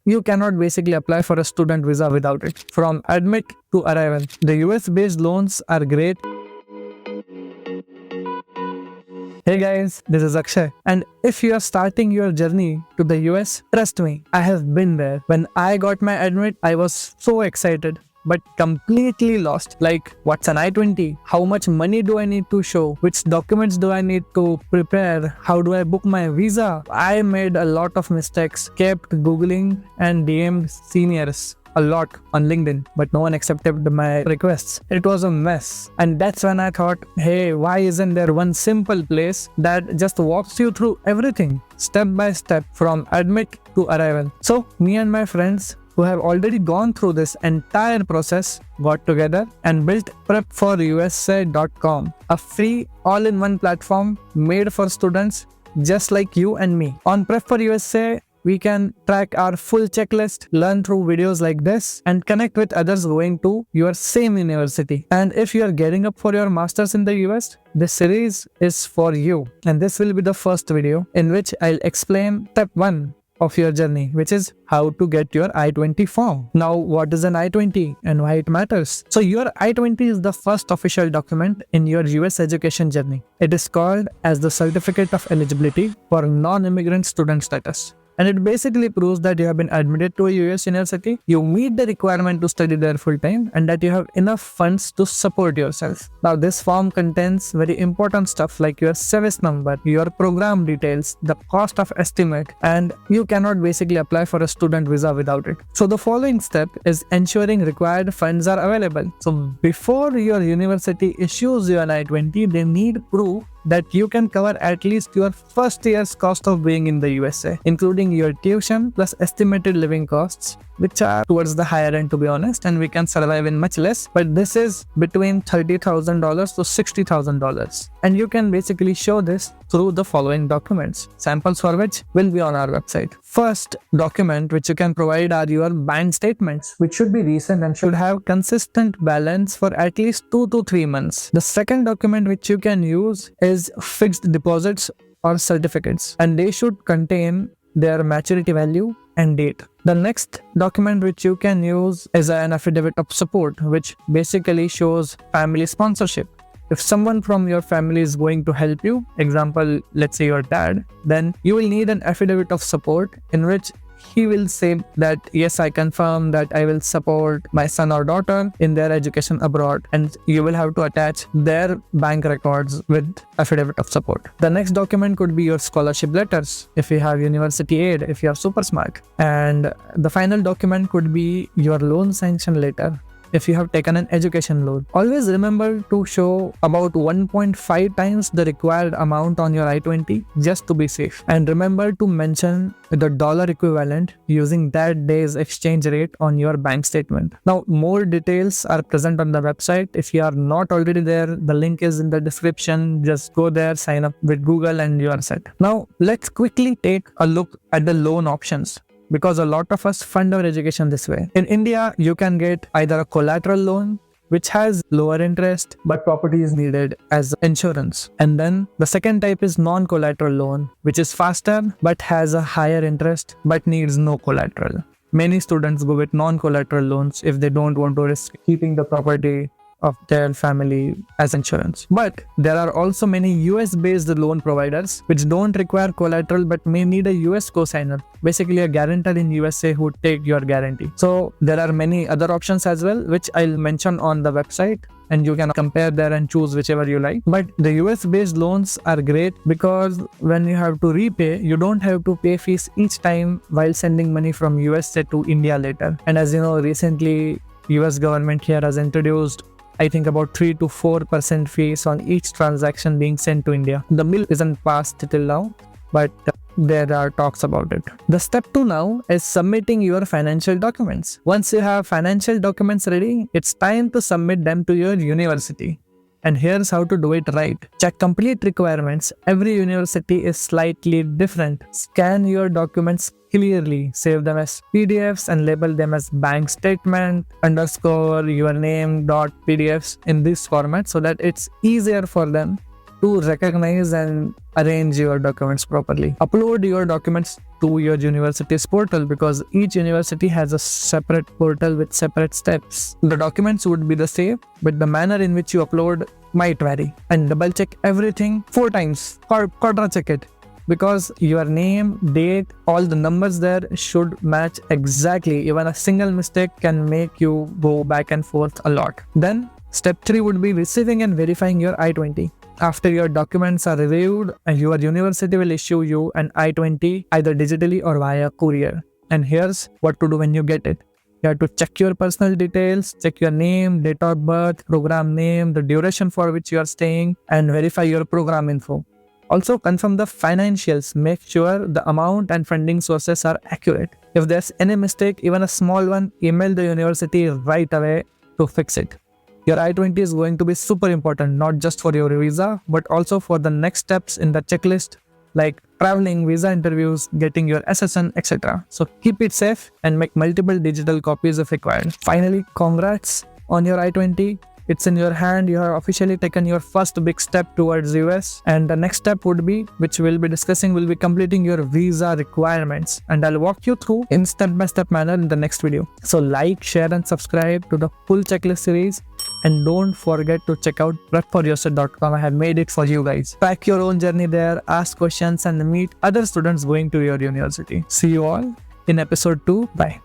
you cannot basically apply for a student visa without it. From admit to arrival, the US-based loans are great. Hey guys, this is Akshay, and if you are starting your journey to the US, trust me, I have been there. When I got my admit, I was so excited, but completely lost. Like, what's an I-20? How much money do I need to show? Which documents do I need to prepare? How do I book my visa? I made a lot of mistakes, kept Googling and DM'd seniors a lot on LinkedIn, but no one accepted my requests. It was a mess. And that's when I thought, hey, why isn't there one simple place that just walks you through everything, step by step, from admit to arrival? So me and my friends who have already gone through this entire process got together and built Prep4USA.com, a free all-in-one platform made for students just like you and me. On Prep4USA, we can track our full checklist, learn through videos like this, and connect with others going to your same university. And if you are getting up for your masters in the US, this series is for you. And this will be the first video in which I'll explain step 1 of your journey, which is how to get your I-20 form. Now, what is an I-20 and why it matters? So your I-20 is the first official document in your US education journey. It is called as the Certificate of Eligibility for Non-Immigrant Student Status. And it basically proves that you have been admitted to a US university, you meet the requirement to study there full time, and that you have enough funds to support yourself. Now, this form contains very important stuff like your service number, your program details, the cost of estimate, and you cannot basically apply for a student visa without it. So the following step is ensuring required funds are available. So before your university issues you an I-20, they need proof that you can cover at least your first year's cost of being in the USA, including your tuition plus estimated living costs, which are towards the higher end, to be honest, and we can survive in much less, but this is between $30,000 to $60,000. And you can basically show this through the following documents, samples for which will be on our website. First document which you can provide are your bank statements, which should be recent and should have consistent balance for at least 2 to 3 months. The second document which you can use is fixed deposits or certificates, and they should contain their maturity value and date. The next document which you can use is an affidavit of support, which basically shows family sponsorship. If someone from your family is going to help you, example, let's say your dad, then you will need an affidavit of support in which he will say that, yes, I confirm that I will support my son or daughter in their education abroad, and you will have to attach their bank records with affidavit of support. The next document could be your scholarship letters, if you have university aid, if you are super smart. And the final document could be your loan sanction letter, if you have taken an education loan. Always remember to show about 1.5 times the required amount on your I-20 just to be safe. And remember to mention the dollar equivalent using that day's exchange rate on your bank statement. Now, more details are present on the website. If you are not already there, the link is in the description. Just go there, sign up with Google, and you are set. Now, let's quickly take a look at the loan options, because a lot of us fund our education this way. In India, you can get either a collateral loan, which has lower interest, but property is needed as insurance. And then the second type is non-collateral loan, which is faster, but has a higher interest, but needs no collateral. Many students go with non-collateral loans if they don't want to risk keeping the property of their family as insurance. But there are also many US-based loan providers which don't require collateral but may need a US co-signer, basically a guarantor in USA who take your guarantee. So there are many other options as well, which I'll mention on the website, and you can compare there and choose whichever you like. But the US-based loans are great because when you have to repay, you don't have to pay fees each time while sending money from USA to India later. And as you know, recently US government here has introduced, I think, about 3 to 4% fees on each transaction being sent to India. The bill isn't passed till now, but there are talks about it. The step 2 now is submitting your financial documents. Once you have financial documents ready, it's time to submit them to your university. And here's how to do it right. Check complete requirements. Every university is slightly different. Scan your documents clearly. Save them as PDFs and label them as bank statement _ your name .pdfs in this format so that it's easier for them to recognize and arrange your documents properly. Upload your documents to your university's portal because each university has a separate portal with separate steps. The documents would be the same, but the manner in which you upload might vary. And double check everything 4 times, quarter check it, because your name, date, all the numbers there should match exactly. Even a single mistake can make you go back and forth a lot. Then step 3 would be receiving and verifying your I-20. After your documents are reviewed, your university will issue you an I-20 either digitally or via courier. And here's what to do when you get it. You have to check your personal details, check your name, date of birth, program name, the duration for which you are staying, and verify your program info. Also confirm the financials. Make sure the amount and funding sources are accurate. If there's any mistake, even a small one, email the university right away to fix it. Your I-20 is going to be super important, not just for your visa, but also for the next steps in the checklist like traveling, visa interviews, getting your SSN, etc. So keep it safe and make multiple digital copies if required. Finally, congrats on your I-20. It's in your hand. You have officially taken your first big step towards US. And the next step would be, which we'll be discussing, will be completing your visa requirements. And I'll walk you through in step-by-step manner in the next video. So like, share and subscribe to the full checklist series. And don't forget to check out Prep4USA.com. I have made it for you guys. Track your own journey there, ask questions and meet other students going to your university. See you all in episode 2. Bye.